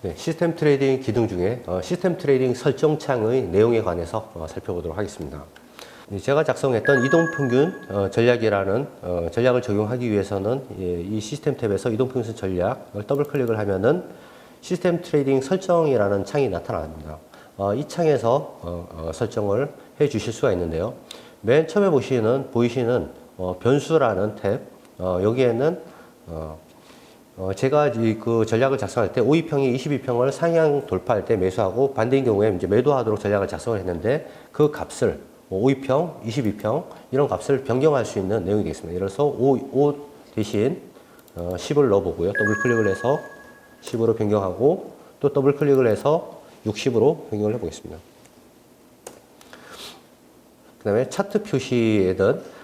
네, 시스템 트레이딩 기능 중에 시스템 트레이딩 설정창의 내용에 관해서 살펴보도록 하겠습니다. 제가 작성했던 이동평균 전략이라는 전략을 적용하기 위해서는 이 시스템 탭에서 이동평균 전략을 더블 클릭을 하면은 시스템 트레이딩 설정이라는 창이 나타납니다. 이 창에서 설정을 해 주실 수가 있는데요. 맨 처음에 보이시는 변수라는 탭, 여기에는 제가 그 전략을 작성할 때 52평이 22평을 상향 돌파할 때 매수하고 반대인 경우에 이제 매도하도록 전략을 작성을 했는데 그 값을 52평, 22평 이런 값을 변경할 수 있는 내용이 되겠습니다. 예를 들어서 5 대신 10을 넣어보고요. 더블 클릭을 해서 10으로 변경하고 또 더블 클릭을 해서 60으로 변경을 해보겠습니다. 그 다음에 차트 표시에는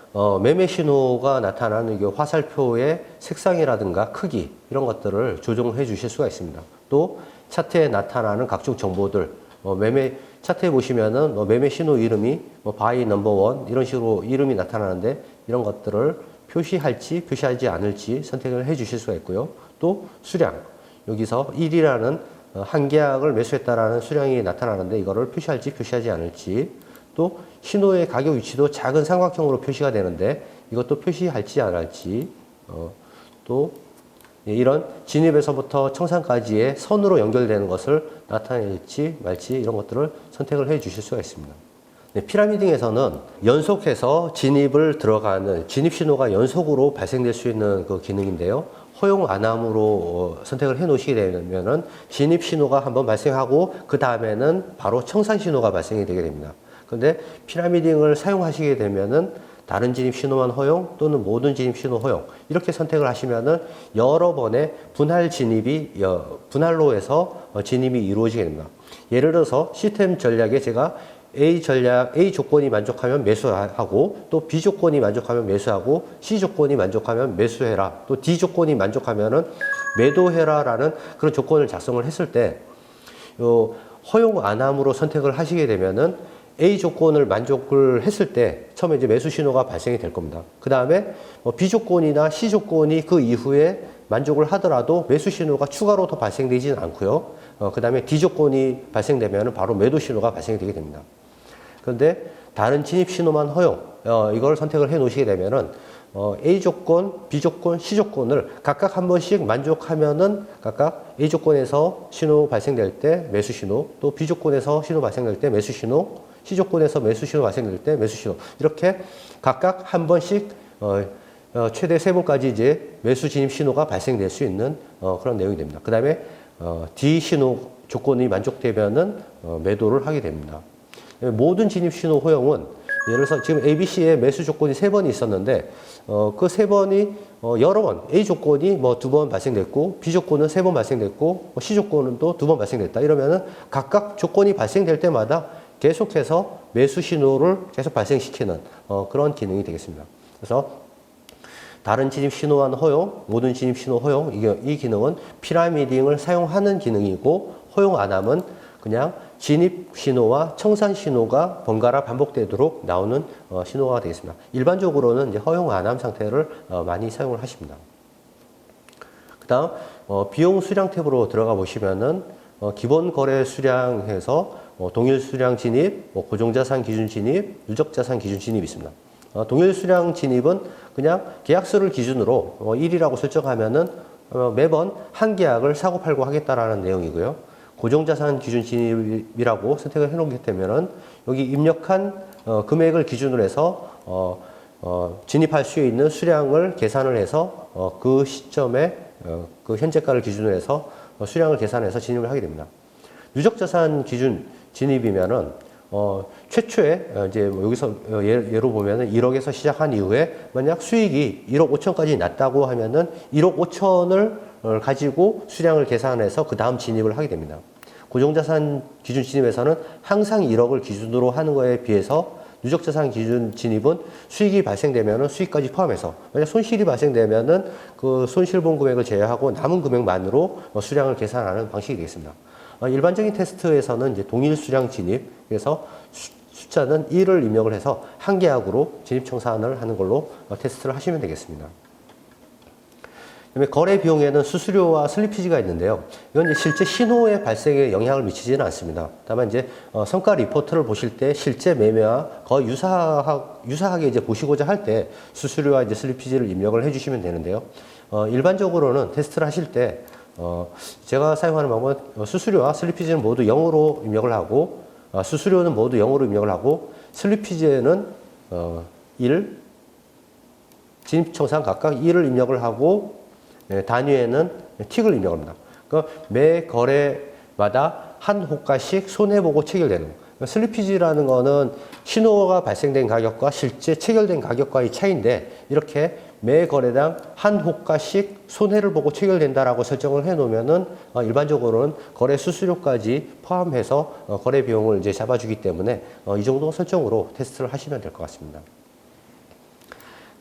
매매 신호가 나타나는 이 화살표의 색상이라든가 크기 이런 것들을 조정해 주실 수가 있습니다. 또 차트에 나타나는 각종 정보들 매매 차트에 보시면은 매매 신호 이름이 바이 넘버 1 이런 식으로 이름이 나타나는데 이런 것들을 표시할지 표시하지 않을지 선택을 해 주실 수가 있고요. 또 수량 여기서 1이라는 한 계약을 매수했다라는 수량이 나타나는데 이거를 표시할지 표시하지 않을지 또 신호의 가격 위치도 작은 삼각형으로 표시가 되는데 이것도 표시할지 안 할지 또 이런 진입에서부터 청산까지의 선으로 연결되는 것을 나타낼지 말지 이런 것들을 선택을 해 주실 수가 있습니다. 네, 피라미딩에서는 연속해서 진입을 들어가는 진입 신호가 연속으로 발생될 수 있는 그 기능인데요. 허용 안함으로 선택을 해 놓으시게 되면은 진입 신호가 한번 발생하고 그 다음에는 바로 청산 신호가 발생이 되게 됩니다. 근데 피라미딩을 사용하시게 되면은 다른 진입 신호만 허용 또는 모든 진입 신호 허용 이렇게 선택을 하시면은 여러 번의 분할로 해서 진입이 이루어지게 됩니다. 예를 들어서 시스템 전략에 제가 A 조건이 만족하면 매수하고 또 B 조건이 만족하면 매수하고 C 조건이 만족하면 매수해라 또 D 조건이 만족하면은 매도해라라는 그런 조건을 작성을 했을 때 허용 안함으로 선택을 하시게 되면은 A 조건을 만족을 했을 때 처음에 이제 매수 신호가 발생이 될 겁니다. 그 다음에 B 조건이나 C 조건이 그 이후에 만족을 하더라도 매수 신호가 추가로 더 발생되지는 않고요. 그 다음에 D 조건이 발생되면 바로 매도 신호가 발생이 되게 됩니다. 그런데 다른 진입 신호만 허용 이걸 선택을 해 놓으시게 되면은 A 조건, B 조건, C 조건을 각각 한 번씩 만족하면은 각각 A 조건에서 신호 발생될 때 매수 신호, 또 B 조건에서 신호 발생될 때 매수 신호, C 조건에서 매수 신호 발생될 때 매수 신호 이렇게 각각 한 번씩 최대 3번까지 이제 매수 진입 신호가 발생될 수 있는 그런 내용이 됩니다. 그 다음에 D 신호 조건이 만족되면은 매도를 하게 됩니다. 모든 진입 신호 허용은 예를 들어서 지금 ABC에 매수 조건이 3번이 있었는데 그 3번이 여러 번 A 조건이 2번 발생됐고 B 조건은 3번 발생됐고 C 조건은 또 2번 발생됐다 이러면은 각각 조건이 발생될 때마다 계속해서 매수 신호를 계속 발생시키는 그런 기능이 되겠습니다. 그래서 다른 진입 신호만 허용, 모든 진입 신호 허용 이 기능은 피라미딩을 사용하는 기능이고 허용 안 하면 그냥 진입 신호와 청산 신호가 번갈아 반복되도록 나오는 신호가 되겠습니다. 일반적으로는 이제 허용 안함 상태를 많이 사용을 하십니다. 그 다음 비용 수량 탭으로 들어가 보시면은 기본 거래 수량에서 동일 수량 진입, 고정자산 기준 진입, 누적자산 기준 진입이 있습니다. 동일 수량 진입은 그냥 계약수를 기준으로 1이라고 설정하면은 매번 한 계약을 사고 팔고 하겠다라는 내용이고요. 고정자산 기준 진입이라고 선택을 해놓게 되면은 여기 입력한 금액을 기준으로 해서 진입할 수 있는 수량을 계산을 해서 그 시점에 그 현재가를 기준으로 해서 수량을 계산해서 진입을 하게 됩니다. 누적자산 기준 진입이면은 최초에 이제 여기서 예로 보면은 1억에서 시작한 이후에 만약 수익이 1억 5천까지 났다고 하면은 1억 5천을 가지고 수량을 계산해서 그 다음 진입을 하게 됩니다. 고정자산 기준 진입에서는 항상 1억을 기준으로 하는 거에 비해서 누적자산 기준 진입은 수익이 발생되면은 수익까지 포함해서 만약 손실이 발생되면은 그 손실본 금액을 제외하고 남은 금액만으로 수량을 계산하는 방식이 되겠습니다. 일반적인 테스트에서는 이제 동일 수량 진입, 그래서 숫자는 1을 입력을 해서 한 계약으로 진입 청산을 하는 걸로 테스트를 하시면 되겠습니다. 그다음에 거래 비용에는 수수료와 슬리피지가 있는데요. 이건 이제 실제 신호의 발생에 영향을 미치지는 않습니다. 다만 이제 성과 리포트를 보실 때 실제 매매와 거의 유사하게 이제 보시고자 할 때 수수료와 이제 슬리피지를 입력을 해주시면 되는데요. 일반적으로는 테스트를 하실 때 제가 사용하는 방법은 수수료와 슬리피지는 모두 0으로 입력을 하고 수수료는 모두 0으로 입력을 하고 슬리피지에는 1, 진입청산 각각 1을 입력을 하고 단위에는 틱을 입력합니다. 그러니까 매 거래마다 한 호가씩 손해보고 체결되는 거. 그러니까 슬리피지라는 거는 신호가 발생된 가격과 실제 체결된 가격과의 차이인데 이렇게 매 거래당 한 호가씩 손해를 보고 체결된다라고 설정을 해 놓으면은 일반적으로는 거래 수수료까지 포함해서 거래 비용을 이제 잡아주기 때문에 이 정도 설정으로 테스트를 하시면 될 것 같습니다.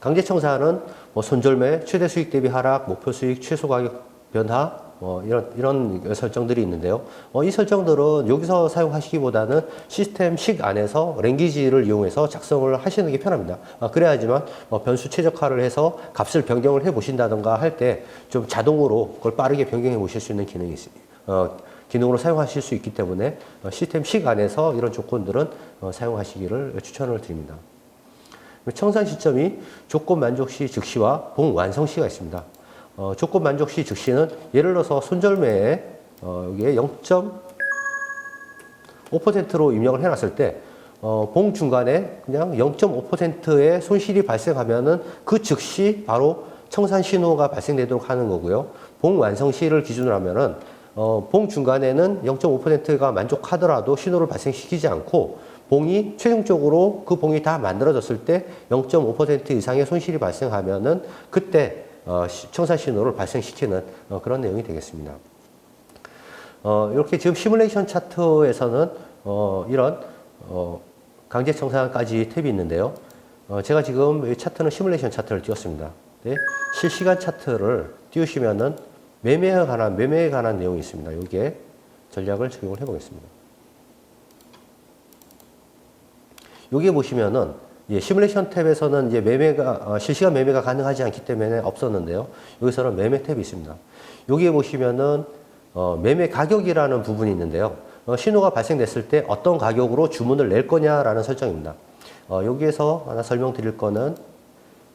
강제청산은 손절매, 최대 수익 대비 하락, 목표 수익, 최소 가격 변화 이런 설정들이 있는데요. 이 설정들은 여기서 사용하시기보다는 시스템식 안에서 랭귀지를 이용해서 작성을 하시는 게 편합니다. 그래야지만 변수 최적화를 해서 값을 변경을 해 보신다던가 할 때 좀 자동으로 그걸 빠르게 변경해 보실 수 있는 기능이 기능으로 사용하실 수 있기 때문에 시스템식 안에서 이런 조건들은 사용하시기를 추천을 드립니다. 청산 시점이 조건 만족 시 즉시와 봉 완성 시가 있습니다. 조건 만족 시 즉시는 예를 들어서 손절매에 여기에 0.5%로 입력을 해놨을 때 봉 중간에 그냥 0.5%의 손실이 발생하면은 그 즉시 바로 청산 신호가 발생되도록 하는 거고요. 봉 완성 시를 기준으로 하면은 봉 중간에는 0.5%가 만족하더라도 신호를 발생시키지 않고 봉이 최종적으로 그 봉이 다 만들어졌을 때 0.5% 이상의 손실이 발생하면은 그때 청산 신호를 발생시키는 그런 내용이 되겠습니다. 이렇게 지금 시뮬레이션 차트에서는 이런 강제 청산까지 탭이 있는데요. 제가 지금 이 차트는 시뮬레이션 차트를 띄웠습니다. 네, 실시간 차트를 띄우시면은 매매에 관한 내용이 있습니다. 여기에 전략을 적용을 해 보겠습니다. 여기 보시면은 시뮬레이션 탭에서는 이제 매매가 실시간 매매가 가능하지 않기 때문에 없었는데요. 여기서는 매매 탭이 있습니다. 여기에 보시면은 매매 가격이라는 부분이 있는데요. 신호가 발생됐을 때 어떤 가격으로 주문을 낼 거냐라는 설정입니다. 여기에서 하나 설명드릴 거는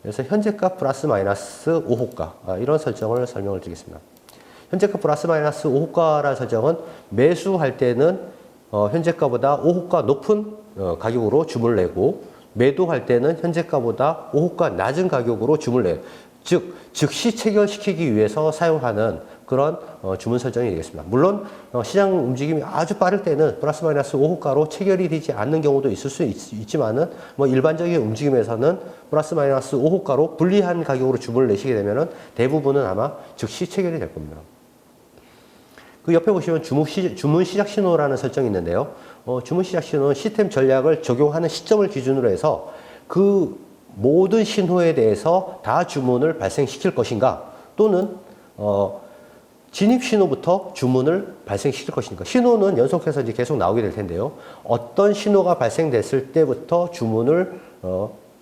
그래서 현재가 플러스 마이너스 5호가 이런 설정을 설명을 드리겠습니다. 현재가 플러스 마이너스 5호가라는 설정은 매수할 때는 현재가보다 5호가 높은 가격으로 주문을 내고 매도할 때는 현재가보다 5호가 낮은 가격으로 주문을 내요. 즉 즉시 체결시키기 위해서 사용하는 그런 주문 설정이 되겠습니다. 물론 시장 움직임이 아주 빠를 때는 플러스 마이너스 5호가로 체결이 되지 않는 경우도 있을 수 있지만은 일반적인 움직임에서는 플러스 마이너스 5호가로 불리한 가격으로 주문을 내시게 되면은 대부분은 아마 즉시 체결이 될 겁니다. 그 옆에 보시면 주문 시작 신호라는 설정이 있는데요. 주문 시작 신호는 시스템 전략을 적용하는 시점을 기준으로 해서 그 모든 신호에 대해서 다 주문을 발생시킬 것인가 또는 진입 신호부터 주문을 발생시킬 것인가. 신호는 연속해서 이제 계속 나오게 될 텐데요. 어떤 신호가 발생됐을 때부터 주문을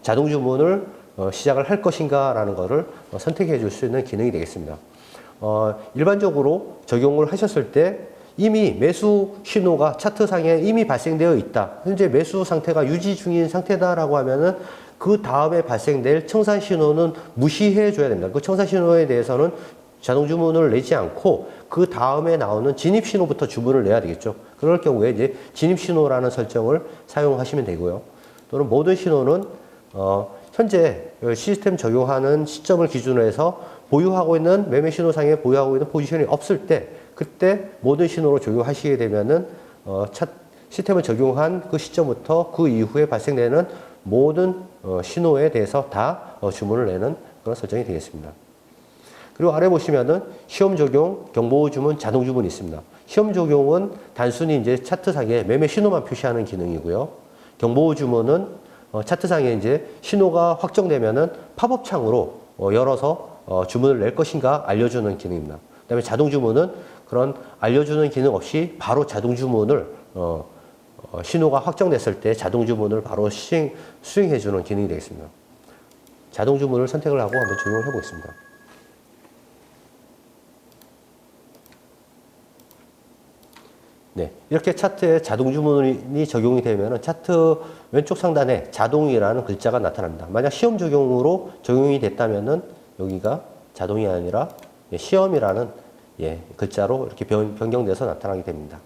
자동 주문을 시작을 할 것인가라는 것을 선택해 줄 수 있는 기능이 되겠습니다. 일반적으로 적용을 하셨을 때 이미 매수 신호가 차트상에 이미 발생되어 있다. 현재 매수 상태가 유지 중인 상태다라고 하면은 그 다음에 발생될 청산 신호는 무시해 줘야 됩니다. 그 청산 신호에 대해서는 자동 주문을 내지 않고 그 다음에 나오는 진입 신호부터 주문을 내야 되겠죠. 그럴 경우에 이제 진입 신호라는 설정을 사용하시면 되고요. 또는 모든 신호는 현재 시스템 적용하는 시점을 기준으로 해서 보유하고 있는 매매 신호상에 보유하고 있는 포지션이 없을 때 그때 모든 신호로 적용하시게 되면은 시스템을 적용한 그 시점부터 그 이후에 발생되는 모든 신호에 대해서 다 주문을 내는 그런 설정이 되겠습니다. 그리고 아래 보시면은 시험 적용, 경보 주문, 자동 주문이 있습니다. 시험 적용은 단순히 이제 차트상에 매매 신호만 표시하는 기능이고요. 경보 주문은 차트상에 이제 신호가 확정되면은 팝업 창으로 열어서 주문을 낼 것인가 알려주는 기능입니다. 그다음에 자동 주문은 그런 알려주는 기능 없이 바로 자동 주문을 신호가 확정됐을 때 자동 주문을 바로 수행해 주는 기능이 되겠습니다. 자동 주문을 선택을 하고 한번 적용을 해보겠습니다. 네, 이렇게 차트에 자동 주문이 적용이 되면은 차트 왼쪽 상단에 자동이라는 글자가 나타납니다. 만약 시험 적용으로 적용이 됐다면은 여기가 자동이 아니라 시험이라는 글자로 이렇게 변경돼서 나타나게 됩니다.